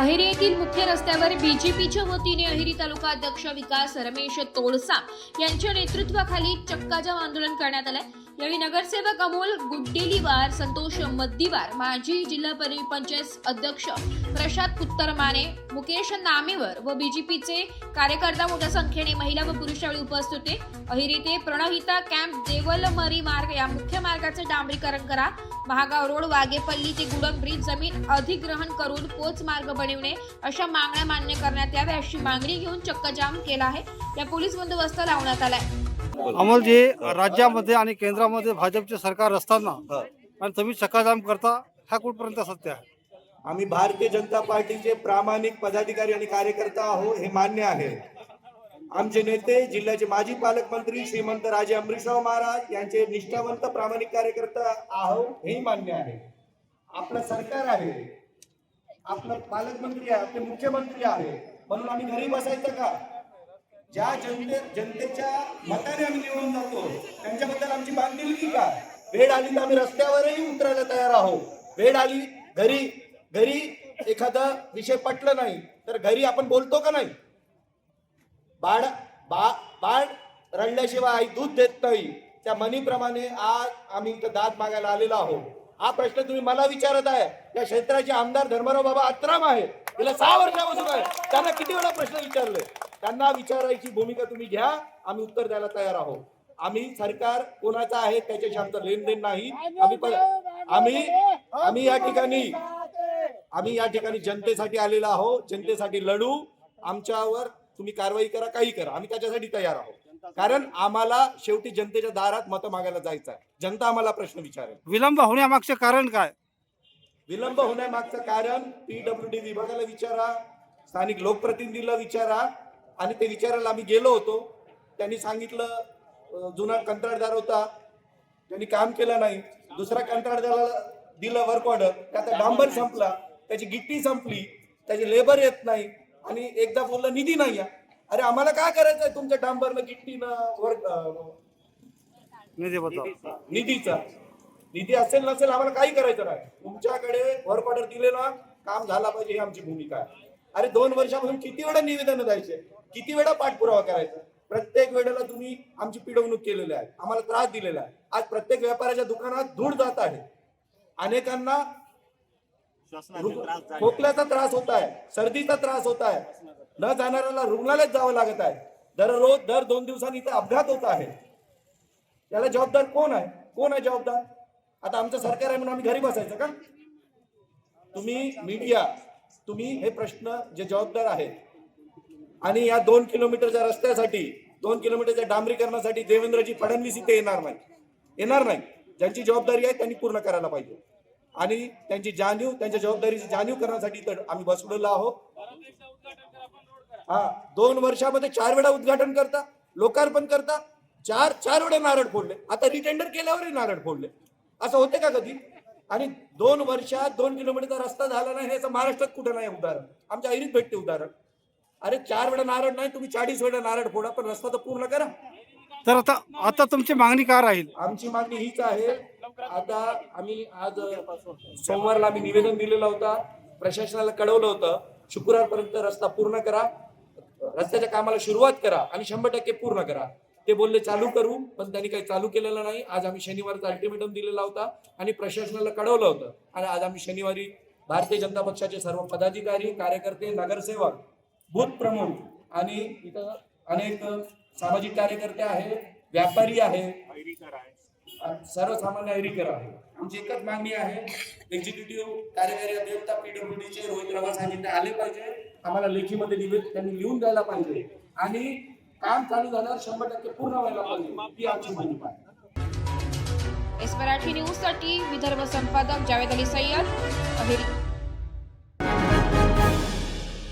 अहेरी येथील मुख्य रस्त्यावर बीजेपीच्या वतीने अहेरी तालुका अध्यक्ष विकास रमेश तोडसा यांच्या नेतृत्वाखाली चक्काजाम आंदोलन करण्यात आले। यावेळी नगरसेवक अमोल गुड्डेलीवार, संतोष मद्दीवार, माजी जिल्हा पंचायत अध्यक्ष प्रशांत पुत्तरमाने, मुकेश नामेवर व बीजेपीचे कार्यकर्ता मोठ्या संख्येने महिला व पुरुष यावेळी उपस्थित होते। अहेरी ते प्रणहिता कॅम्प देवलमरी मार्ग या मुख्य मार्गाचे डांबरीकरण करा, महागाव रोड वागेपल्ली ते गुडम ब्रिज जमीन अधिग्रहण करून पोच मार्ग बनविणे अशा मागण्या मान्य करण्यात याव्या अशी मागणी घेऊन चक्काजाम केला आहे। या पोलीस बंदोबस्त लावण्यात आलाय। अमोलजी, राज्यामध्ये आणि केंद्रामध्ये भाजपचे सरकार असताना आणि तुम्ही चक्काजाम करता, हा कुठपर्यंत सत्य आहे? आम्ही भारतीय जनता पार्टीचे प्रामाणिक पदाधिकारी आणि कार्यकर्ता आहो हे मान्य आहे। आमचे नेते जिल्ह्याचे माजी पालकमंत्री श्रीमंत राजे अमरीशराव महाराज यांचे निष्ठावंत प्रामाणिक कार्यकर्ता आहो हे मान्य आहे। आपलं सरकार आहे, आपलं पालकमंत्री आहे, आपले मुख्यमंत्री आहे, म्हणून आम्ही घरी बसायचं का? ज्या जनतेच्या मताने आम्ही निवडून जातो त्यांच्याबद्दल आमची बांधिलकी का? वेळ आली तर आम्ही रस्त्यावरही उतरायला तयार आहोत। वेळ आली, घरी एखादा विषय पटलं नाही तर घरी आपण बोलतो का नाही? बाळ रडल्याशिवाय आई दूध देत नाही, त्या म्हणीप्रमाणे आज आम्ही इथं दाद मागायला आलेलो आहोत। हा प्रश्न तुम्ही मला विचारत आहे, या क्षेत्राचे आमदार धर्मराव बाबा आत्राम आहे, गेल्या 6 वर्षापासून आहे, त्यांना किती वेळा प्रश्न विचारले, त्यांना विचारायची भूमिका तुम्ही घ्या, आम्ही उत्तर द्यायला तयार आहोत। आम्ही सरकार कोणाचा आहे त्याच्याशी आमचं लेनदेन नाही। आम्ही या ठिकाणी जनतेसाठी आलेलो आहोत, जनतेसाठी लढू। आमच्यावर तुम्ही कारवाई करा, काही करा, आम्ही त्याच्यासाठी तयार आहोत। कारण आम्हाला शेवटी जनतेच्या दारात मतं मागायला जायचं आहे, जनता आम्हाला प्रश्न विचारेल। विलंब होण्यामागचे कारण काय? विलंब होण्यामागचं कारण PWD विभागाला विचारा, स्थानिक लोकप्रतिनिधीला विचारा, आणि ते विचारायला आम्ही गेलो होतो। त्यांनी सांगितलं जुना कंत्राटदार होता, त्यांनी काम केलं नाही, दुसरा कंत्राटदाराला दिलं वर्क ऑर्डर, त्याचा डांबर संपला, त्याची गिट्टी संपली, त्याची लेबर येत नाही, आणि एकदा बोललं निधी नाही आहे। अरे आम्हाला काय करायचंय तुमच्या डांबरनं गिट्टीनं वर्क निधीचा निधी असेल नसेल आम्हाला काही करायचं नाही, तुमच्याकडे वर्क ऑर्डर दिले ना, काम झाला पाहिजे ही आमची भूमिका आहे। अरे 2 वर्षापासून किती वेळा निवेदन द्यायचे, किती वेळा पाठपुरावा करायचा? प्रत्येक वेळेला तुम्ही आमची पिडवणूक केलेली आहे, आम्हाला त्रास दिलेला आहे। आज प्रत्येक व्यापाऱ्याच्या दुकानात धूळ जात आहे, अनेकांना खोकल्याचा त्रास होत आहे, सर्दीचा त्रास होत आहे, न जाणाऱ्याला रुग्णालयात जावं लागत आहे, दर 2 दिवसांनी इथे अपघात होत आहे। याला जबाबदार कोण आहे? कोण आहे जबाबदार? आता आमचं सरकार आहे म्हणून आम्ही घरी बसायचं का? तुम्ही मीडिया, तुम्ही हे प्रश्न जे जबाबदार आहेत, आणि या 2 किलोमीटरच्या रस्त्यासाठी, 2 किलोमीटरच्या डांबरीकरणासाठी देवेंद्रजी फडणवीस इथे येणार नाही। ज्यांची जबाबदारी आहे त्यांनी पूर्ण करायला पाहिजे, आणि त्यांच्या जबाबदारीची जाणीव करण्यासाठी तर आम्ही बसलेलो आहोत। 2 वर्षामध्ये 4 वेळा उद्घाटन करता, लोकार्पण करता, 4 वेळा नारळ फोडले, आता रिटेंडर केल्यावरही नारळ फोडले, असं होते का कधी? आणि 2 वर्षात 2 किलोमीटरचा रस्ता झाला नाही, हे महाराष्ट्रात कुठं नाही उदाहरण, आमच्या ऐरीत भेटते उदाहरण। अरे 4 वेळा नारळ नाही, तुम्ही 40 वेळा नारळ फोडा, पण रस्ता तर पूर्ण करा। तर आता तुमची मागणी काय राहील? आमची मागणी हीच आहे। आता आम्ही आज सोमवारला आम्ही निवेदन दिलेलं होतं, प्रशासनाला कळवलं होतं, शुक्रवारपर्यंत रस्ता पूर्ण करा, रस्त्याच्या कामाला सुरुवात करा आणि 100% पूर्ण करा। ते बोलले चालू करू, पण त्यांनी काही चालू केलेलं नाही। आज आम्ही शनिवारचा अल्टिमेटम दिलेला होता आणि प्रशासनाला कळवलं होतं, आणि आज आम्ही शनिवारी भारतीय जनता पक्षाचे सर्व पदाधिकारी, कार्यकर्ते, नगरसेवक, बूथ प्रमुख आणि इथं अनेक सामाजिक कार्यकर्ते आहेत, व्यापारी आहेत, सर्वसामान्य ऐरीकर आहे। आमची एकच मागणी आहे, एक्झिक्युटिव्ह कार्यकारी अभियंता PWDचे रोहित रवा साहेब इथे आले पाहिजे, आम्हाला लेखीमध्ये त्यांनी लिहून द्यायला पाहिजे, आणि काम चालू झाल्यावर 100% पूर्ण व्हायला पाहिजे, ही आमची भूमिका आहे। मराठी न्यूज साठी विदर्भ संपादक जावेद अली सय्यद, अहेरी।